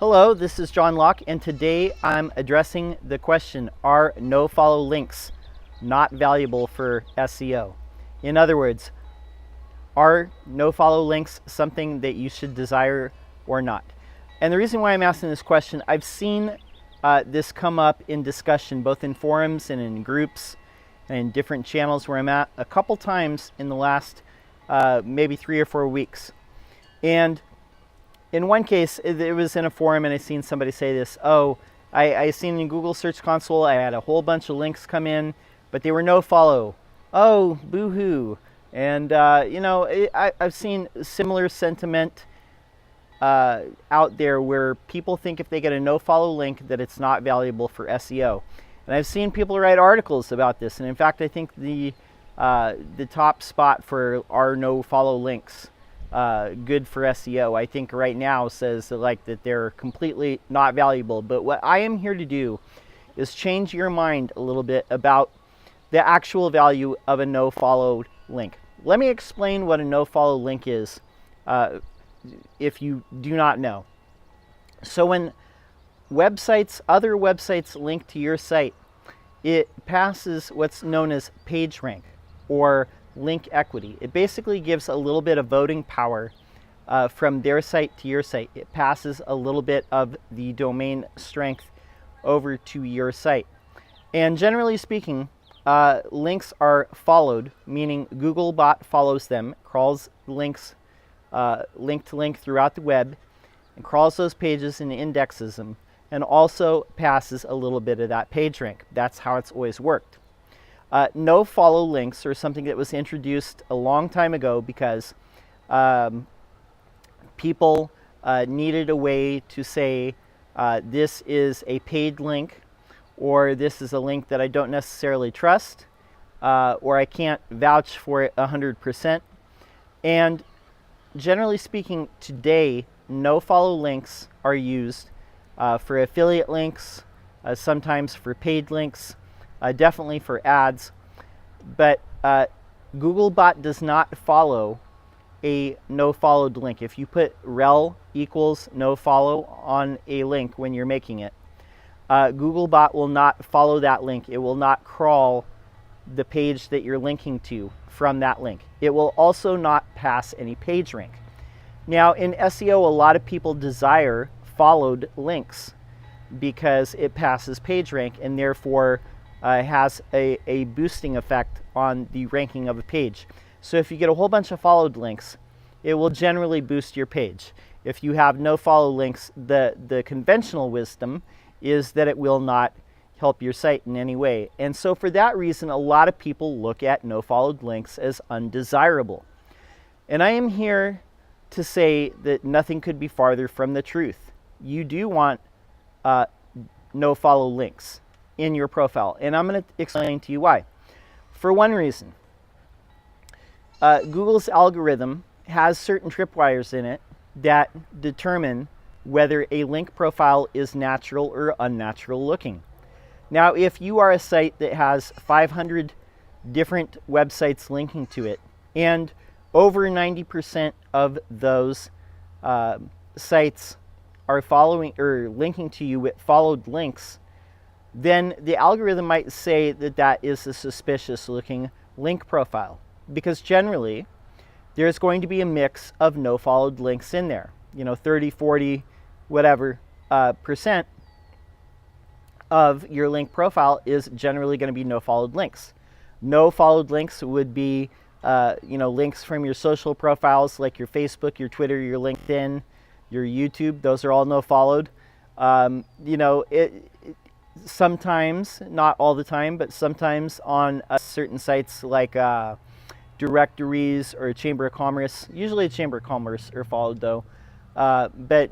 Hello, this is John Locke, and today I'm addressing the question, are no-follow links not valuable for SEO? In other words, are no-follow links something that you should desire or not? And the reason why I'm asking this question, I've seen this come up in discussion both in forums and in groups and in different channels where I'm at a couple times in the last maybe 3 or 4 weeks. And in one case, it was in a forum and I seen somebody say this, I seen in Google Search Console, I had a whole bunch of links come in, but they were no follow. Oh, boo-hoo. And, I've seen similar sentiment out there where people think if they get a no-follow link that it's not valuable for SEO. And I've seen people write articles about this. And in fact, I think the top spot for are no-follow links good for SEO, I think right now says that they're completely not valuable. But what I am here to do is change your mind a little bit about the actual value of a no-follow link. Let me explain what a no-follow link is if you do not know. So when other websites link to your site, it passes what's known as PageRank or link equity. It basically gives a little bit of voting power from their site to your site. It passes a little bit of the domain strength over to your site. And generally speaking, links are followed, meaning Googlebot follows them, crawls links link to link throughout the web, and crawls those pages and indexes them, and also passes a little bit of that page rank. That's how it's always worked. No-follow links are something that was introduced a long time ago because people needed a way to say this is a paid link, or this is a link that I don't necessarily trust, or I can't vouch for it 100%. And generally speaking, today, no-follow links are used for affiliate links, sometimes for paid links, definitely for ads, but Googlebot does not follow a no-followed link. If you put rel equals no-follow on a link when you're making it, Googlebot will not follow that link. It will not crawl the page that you're linking to from that link. It will also not pass any page rank. Now in SEO, a lot of people desire followed links because it passes page rank and therefore has a boosting effect on the ranking of a page. So if you get a whole bunch of followed links, it will generally boost your page. If you have no follow links, the conventional wisdom is that it will not help your site in any way. And so for that reason, a lot of people look at no followed links as undesirable. And I am here to say that nothing could be farther from the truth. You do want no follow links in your profile, and I'm going to explain to you why. For one reason, Google's algorithm has certain tripwires in it that determine whether a link profile is natural or unnatural looking. Now, if you are a site that has 500 different websites linking to it, and over 90% of those sites are following or linking to you with followed links, then the algorithm might say that that is a suspicious looking link profile, because generally there's going to be a mix of no followed links in there. 30, 40, whatever percent of your link profile is generally going to be no followed links. No followed links would be links from your social profiles like your Facebook, your Twitter, your LinkedIn, your YouTube. Those are all no followed. Sometimes, not all the time, but sometimes on certain sites like directories or Chamber of Commerce, usually Chamber of Commerce are followed though, but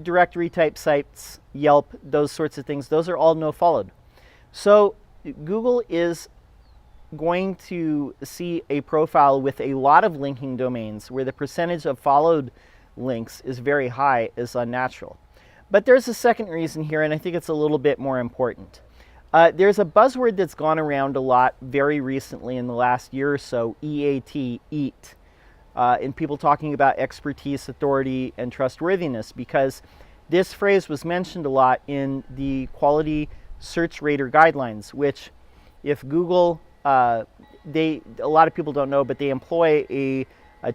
directory type sites, Yelp, those sorts of things, those are all no followed. So Google is going to see a profile with a lot of linking domains where the percentage of followed links is very high is unnatural. But there's a second reason here, and I think it's a little bit more important. There's a buzzword that's gone around a lot very recently in the last year or so, EAT, and people talking about expertise, authority, and trustworthiness, because This phrase was mentioned a lot in the quality search rater guidelines, which if Google, a lot of people don't know, but they employ a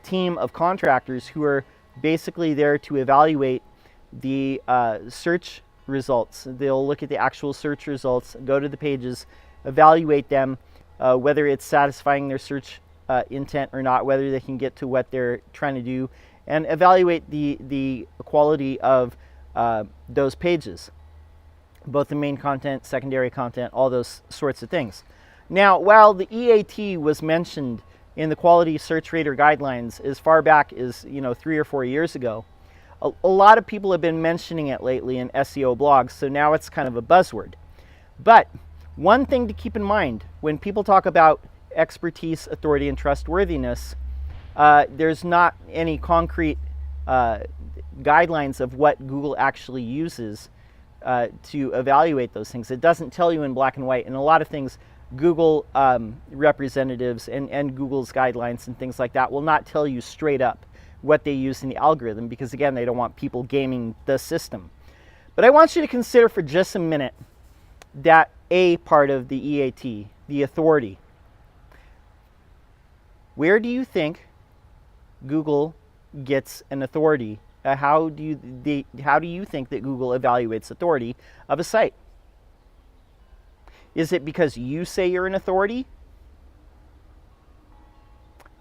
team of contractors who are basically there to evaluate the search results. They'll look at the actual search results, go to the pages, evaluate them, whether it's satisfying their search intent or not, whether they can get to what they're trying to do, and evaluate the quality of those pages, both the main content, secondary content, all those sorts of things. Now, while the EAT was mentioned in the quality search rater guidelines as far back as 3 or 4 years ago, a lot of people have been mentioning it lately in SEO blogs, so now it's kind of a buzzword. But one thing to keep in mind when people talk about expertise, authority, and trustworthiness, there's not any concrete guidelines of what Google actually uses to evaluate those things. It doesn't tell you in black and white, and a lot of things Google representatives and Google's guidelines and things like that will not tell you straight up what they use in the algorithm, because again, they don't want people gaming the system. But I want you to consider for just a minute that A part of the EAT, the authority. Where do you think Google gets an authority? How do you think that Google evaluates authority of a site? Is it because you say you're an authority?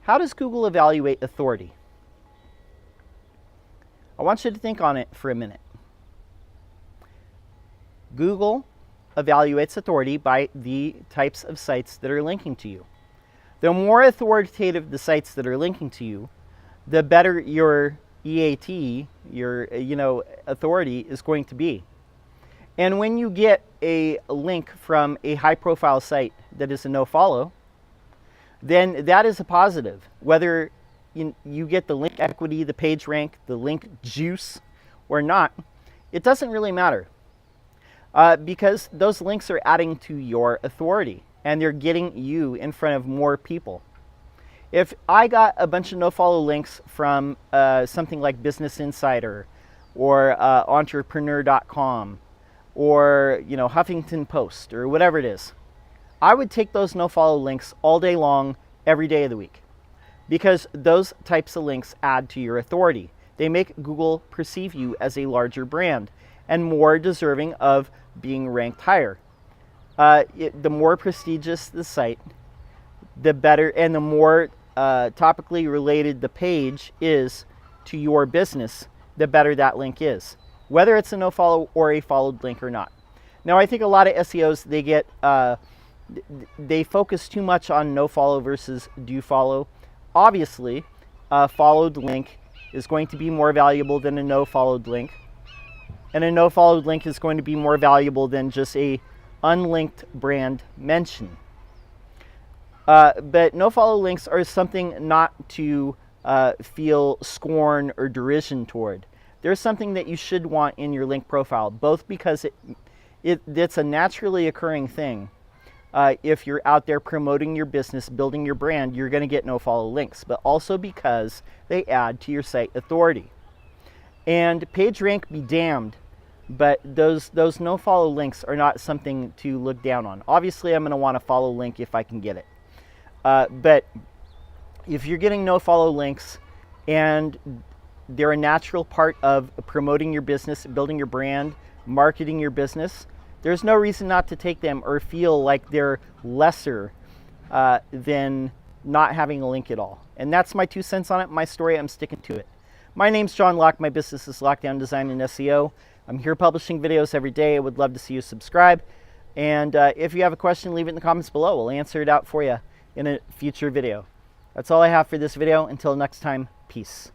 How does Google evaluate authority? I want you to think on it for a minute. Google evaluates authority by the types of sites that are linking to you. The more authoritative the sites that are linking to you, the better your EAT, your authority is going to be. And when you get a link from a high-profile site that is a no-follow, then that is a positive. Whether you get the link equity, the page rank, the link juice, or not, it doesn't really matter. Because those links are adding to your authority, and they're getting you in front of more people. If I got a bunch of no-follow links from something like Business Insider or Entrepreneur.com or Huffington Post or whatever it is, I would take those no-follow links all day long, every day of the week, because those types of links add to your authority. They make Google perceive you as a larger brand and more deserving of being ranked higher. The more prestigious the site, the better, and the more topically related the page is to your business, the better that link is, whether it's a no-follow or a followed link or not. Now, I think a lot of SEOs, they focus too much on no-follow versus do-follow. Obviously, a followed link is going to be more valuable than a no-followed link, and a no-followed link is going to be more valuable than just a unlinked brand mention. But no-follow links are something not to feel scorn or derision toward. They're something that you should want in your link profile, both because it's a naturally occurring thing. If you're out there promoting your business, building your brand, you're going to get no-follow links, but also because they add to your site authority. And page rank be damned, but those no-follow links are not something to look down on. Obviously, I'm going to want a follow link if I can get it. But if you're getting no-follow links and they're a natural part of promoting your business, building your brand, marketing your business, there's no reason not to take them or feel like they're lesser than not having a link at all. And that's my 2 cents on it, my story. I'm sticking to it. My name's John Locke. My business is Lockedown Design and SEO. I'm here publishing videos every day. I would love to see you subscribe. And if you have a question, leave it in the comments below. We'll answer it out for you in a future video. That's all I have for this video. Until next time, peace.